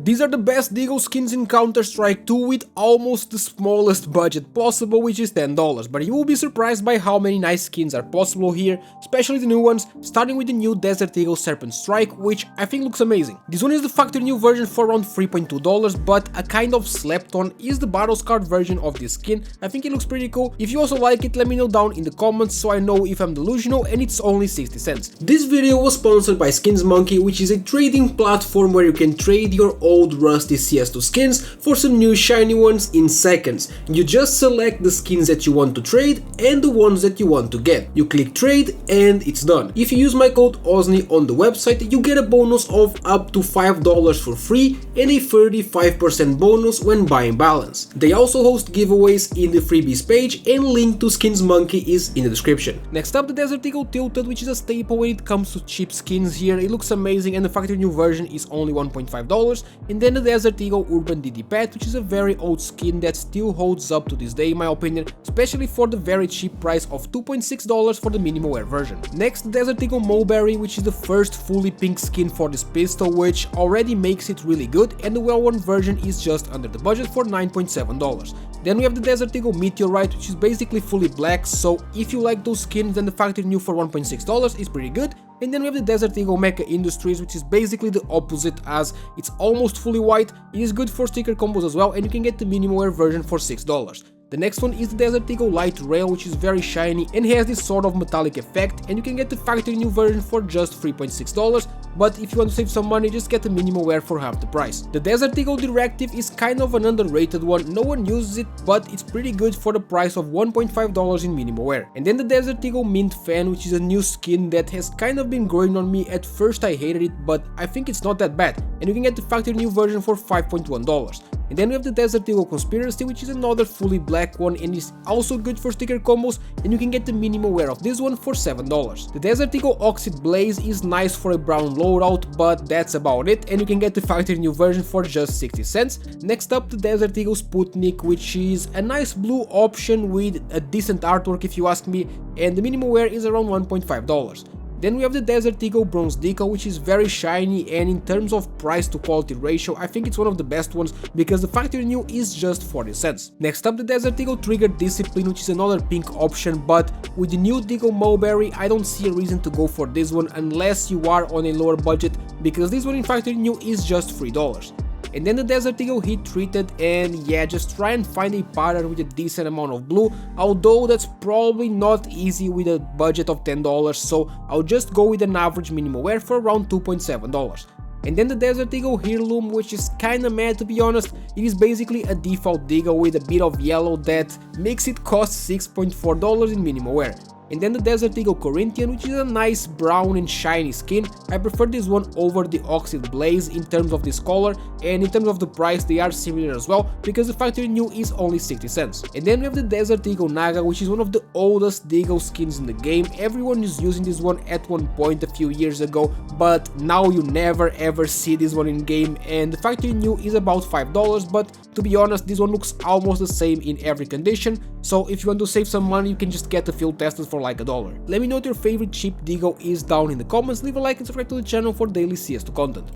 These are the best Deagle skins in Counter-Strike 2 with almost the smallest budget possible, which is $10, but you will be surprised by how many nice skins are possible here, especially the new ones, starting with the new Desert Eagle Serpent Strike, which I think looks amazing. This one is the factory new version for around $3.2, but a kind of slept on is the Battle Scarred version of this skin. I think it looks pretty cool. If you also like it, let me know down in the comments so I know if I'm delusional, and it's only 60 cents. This video was sponsored by Skins Monkey, which is a trading platform where you can trade your old rusty CS2 skins for some new shiny ones in seconds. You just select the skins that you want to trade and the ones that you want to get. You click trade and it's done. If you use my code OZNI on the website, you get a bonus of up to $5 for free and a 35% bonus when buying balance. They also host giveaways in the freebies page, and link to Skins Monkey is in the description. Next up, the Desert Eagle Tilted, which is a staple when it comes to cheap skins here. It looks amazing and the factory new version is only $1.5. And then the Desert Eagle Urban DD Pet, which is a very old skin that still holds up to this day in my opinion, especially for the very cheap price of $2.6 for the minimal wear version. Next, the Desert Eagle Mulberry, which is the first fully pink skin for this pistol, which already makes it really good, and the well-worn version is just under the budget for $9.7. Then we have the Desert Eagle Meteorite, which is basically fully black, so if you like those skins, then the factory new for $1.6 is pretty good. And then we have the Desert Eagle Mecha Industries, which is basically the opposite, as it's almost fully white. It is good for sticker combos as well, and you can get the minimal wear version for $6. The next one is the Desert Eagle Light Rail, which is very shiny and has this sort of metallic effect, and you can get the factory new version for just $3.6, but if you want to save some money, just get the minimal wear for half the price. The Desert Eagle Directive is kind of an underrated one, no one uses it, but it's pretty good for the price of $1.5 in minimal wear. And then the Desert Eagle Mint Fan, which is a new skin that has kind of been growing on me. At first I hated it, but I think it's not that bad, and you can get the factory new version for $5.1. And then we have the Desert Eagle Conspiracy, which is another fully black one and is also good for sticker combos, and you can get the minimal wear of this one for $7. The Desert Eagle Oxide Blaze is nice for a brown loadout, but that's about it, and you can get the factory new version for just 60 cents. Next up, the Desert Eagle Sputnik, which is a nice blue option with a decent artwork if you ask me, and the minimal wear is around $1.5. Then we have the Desert Eagle Bronze Decal, which is very shiny, and in terms of price to quality ratio, I think it's one of the best ones because the factory new is just 40 cents. Next up, the Desert Eagle Trigger Discipline, which is another pink option, but with the new Deagle Mulberry, I don't see a reason to go for this one unless you are on a lower budget, because this one in factory new is just $3. And then the Desert Eagle Heat Treated, and yeah, just try and find a pattern with a decent amount of blue, although that's probably not easy with a budget of $10, so I'll just go with an average minimal wear for around $2.7. And then the Desert Eagle Heirloom, which is kinda mad to be honest. It is basically a default Deagle with a bit of yellow that makes it cost $6.4 in minimal wear. And then the Desert Eagle Corinthian, which is a nice brown and shiny skin. I prefer this one over the Oxide Blaze in terms of this color, and in terms of the price they are similar as well, because the factory new is only 60 cents. And then we have the Desert Eagle Naga, which is one of the oldest Deagle skins in the game. Everyone is using this one at one point a few years ago, but now you never ever see this one in game, and the factory new is about $5, but to be honest, this one looks almost the same in every condition, so if you want to save some money, you can just get the field tested for like $1. Let me know what your favorite cheap Deagle is down in the comments, leave a like and subscribe to the channel for daily CS2 content.